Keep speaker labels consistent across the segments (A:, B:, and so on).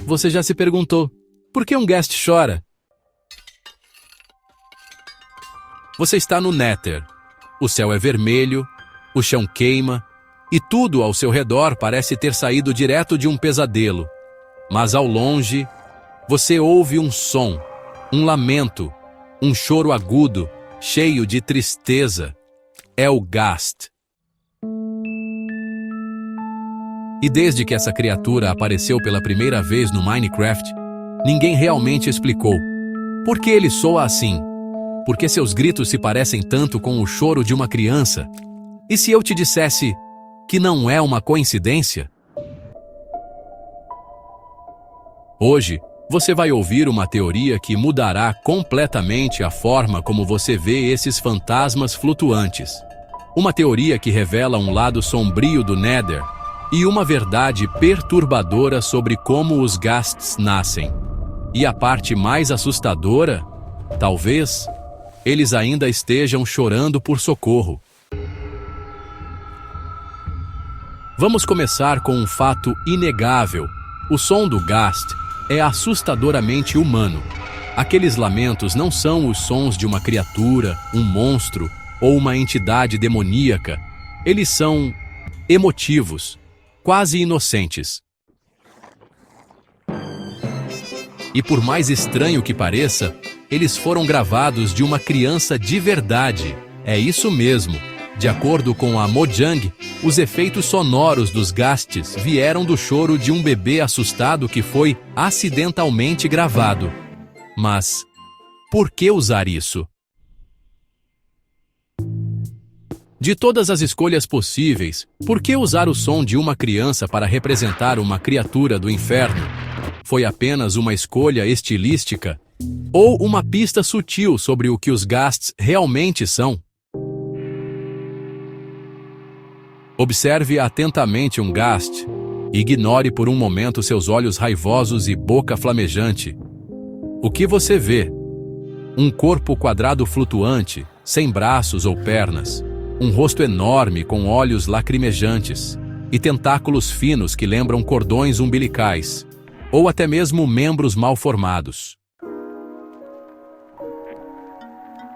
A: Você já se perguntou, por que um Ghast chora? Você está no Nether. O céu é vermelho, o chão queima, e tudo ao seu redor parece ter saído direto de um pesadelo. Mas ao longe, você ouve um som, um lamento, um choro agudo, cheio de tristeza. É o Ghast. E desde que essa criatura apareceu pela primeira vez no Minecraft, ninguém realmente explicou. Por que ele soa assim? Por que seus gritos se parecem tanto com o choro de uma criança? E se eu te dissesse que não é uma coincidência? Hoje, você vai ouvir uma teoria que mudará completamente a forma como você vê esses fantasmas flutuantes. Uma teoria que revela um lado sombrio do Nether e uma verdade perturbadora sobre como os Ghasts nascem. E a parte mais assustadora, talvez, eles ainda estejam chorando por socorro. Vamos começar com um fato inegável. O som do Ghast é assustadoramente humano. Aqueles lamentos não são os sons de uma criatura, um monstro ou uma entidade demoníaca. Eles são emotivos, quase inocentes. E por mais estranho que pareça, eles foram gravados de uma criança de verdade. É isso mesmo. De acordo com a Mojang, os efeitos sonoros dos Ghasts vieram do choro de um bebê assustado que foi acidentalmente gravado. Mas por que usar isso? De todas as escolhas possíveis, por que usar o som de uma criança para representar uma criatura do inferno? Foi apenas uma escolha estilística? Ou uma pista sutil sobre o que os Ghasts realmente são? Observe atentamente um Ghast. Ignore por um momento seus olhos raivosos e boca flamejante. O que você vê? Um corpo quadrado flutuante, sem braços ou pernas. Um rosto enorme com olhos lacrimejantes e tentáculos finos que lembram cordões umbilicais, ou até mesmo membros mal formados.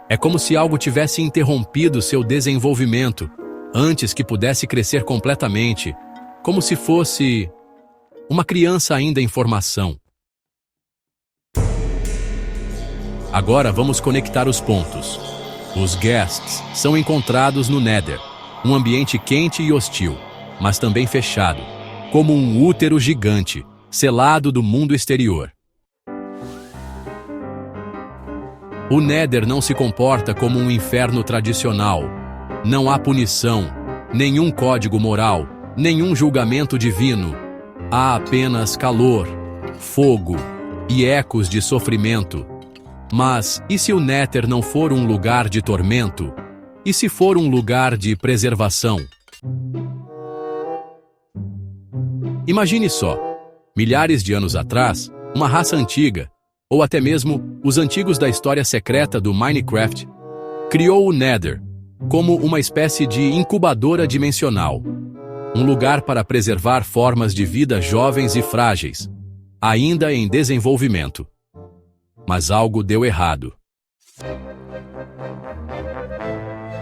A: É como se algo tivesse interrompido seu desenvolvimento antes que pudesse crescer completamente, como se fosse uma criança ainda em formação. Agora vamos conectar os pontos. Os Ghasts são encontrados no Nether, um ambiente quente e hostil, mas também fechado, como um útero gigante, selado do mundo exterior. O Nether não se comporta como um inferno tradicional. Não há punição, nenhum código moral, nenhum julgamento divino. Há apenas calor, fogo e ecos de sofrimento. Mas e se o Nether não for um lugar de tormento? E se for um lugar de preservação? Imagine só, milhares de anos atrás, uma raça antiga, ou até mesmo os antigos da história secreta do Minecraft, criou o Nether como uma espécie de incubadora dimensional, um lugar para preservar formas de vida jovens e frágeis, ainda em desenvolvimento. Mas algo deu errado.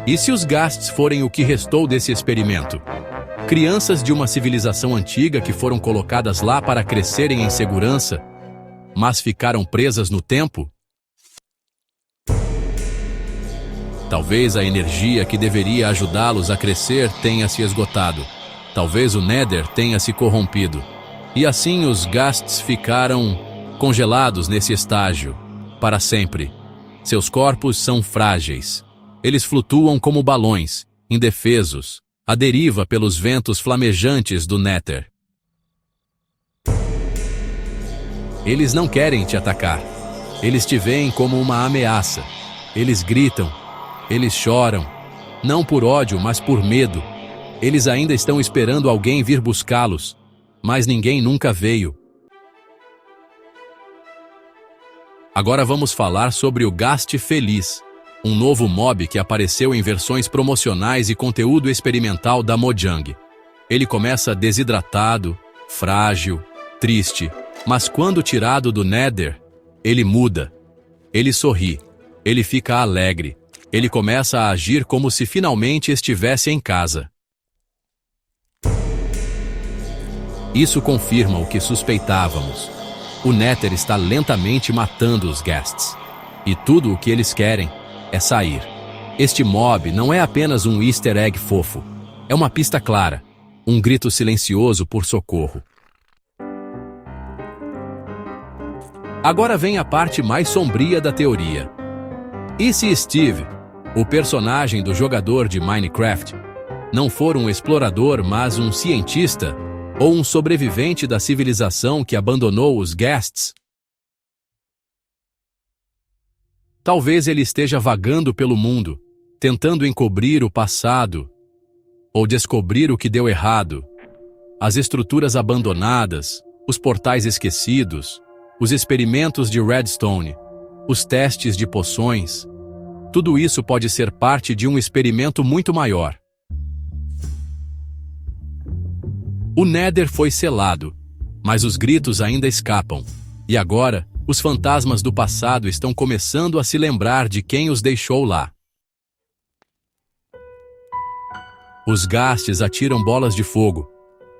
A: E se os Ghasts forem o que restou desse experimento? Crianças de uma civilização antiga que foram colocadas lá para crescerem em segurança, mas ficaram presas no tempo? Talvez a energia que deveria ajudá-los a crescer tenha se esgotado. Talvez o Nether tenha se corrompido. E assim os Ghasts ficaram congelados nesse estágio, para sempre. Seus corpos são frágeis. Eles flutuam como balões, indefesos, à deriva pelos ventos flamejantes do Nether. Eles não querem te atacar. Eles te veem como uma ameaça. Eles gritam. Eles choram. Não por ódio, mas por medo. Eles ainda estão esperando alguém vir buscá-los, mas ninguém nunca veio. Agora vamos falar sobre o Ghast Feliz, um novo mob que apareceu em versões promocionais e conteúdo experimental da Mojang. Ele começa desidratado, frágil, triste, Mas quando tirado do Nether, ele muda. Ele sorri. Ele fica alegre. Ele começa a agir como se finalmente estivesse em casa. Isso confirma o que suspeitávamos. O Nether está lentamente matando os Ghasts. E tudo o que eles querem é sair. Este mob não é apenas um easter egg fofo. É uma pista clara. Um grito silencioso por socorro. Agora vem a parte mais sombria da teoria. E se Steve, o personagem do jogador de Minecraft, não for um explorador, mas um cientista ou um sobrevivente da civilização que abandonou os Ghasts? Talvez ele esteja vagando pelo mundo, tentando encobrir o passado ou descobrir o que deu errado. As estruturas abandonadas, os portais esquecidos, os experimentos de Redstone, os testes de poções, tudo isso pode ser parte de um experimento muito maior. O Nether foi selado, mas os gritos ainda escapam. E agora, os fantasmas do passado estão começando a se lembrar de quem os deixou lá. Os Ghasts atiram bolas de fogo,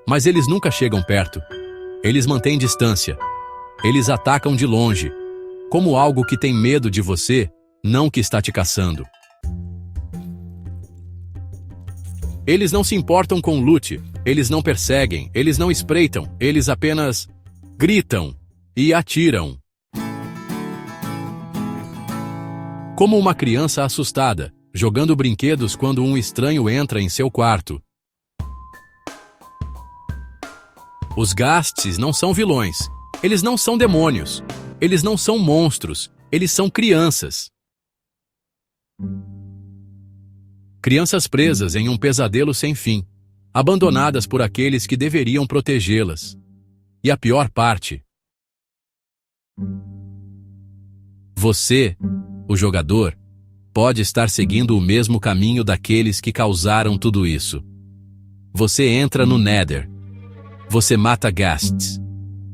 A: mas eles nunca chegam perto. Eles mantêm distância. Eles atacam de longe, como algo que tem medo de você, não que está te caçando. Eles não se importam com loot, eles não perseguem, eles não espreitam, eles apenas gritam e atiram. Como uma criança assustada, jogando brinquedos quando um estranho entra em seu quarto. Os Ghasts não são vilões. Eles não são demônios. Eles não são monstros. Eles são crianças. Crianças presas em um pesadelo sem fim, abandonadas por aqueles que deveriam protegê-las. E a pior parte: você, o jogador, pode estar seguindo o mesmo caminho daqueles que causaram tudo isso. Você entra no Nether. Você mata Ghasts.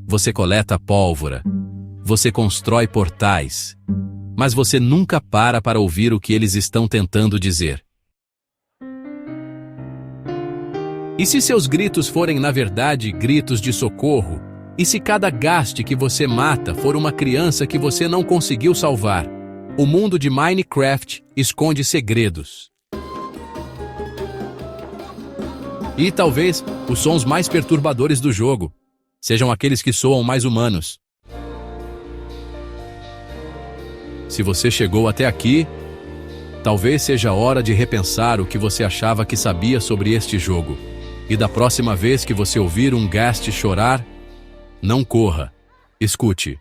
A: Você coleta pólvora. Você constrói portais. Mas você nunca para ouvir o que eles estão tentando dizer. E se seus gritos forem, na verdade, gritos de socorro? E se cada Ghast que você mata for uma criança que você não conseguiu salvar? O mundo de Minecraft esconde segredos. E talvez os sons mais perturbadores do jogo sejam aqueles que soam mais humanos. Se você chegou até aqui, talvez seja hora de repensar o que você achava que sabia sobre este jogo. E da próxima vez que você ouvir um Ghast chorar, não corra, escute.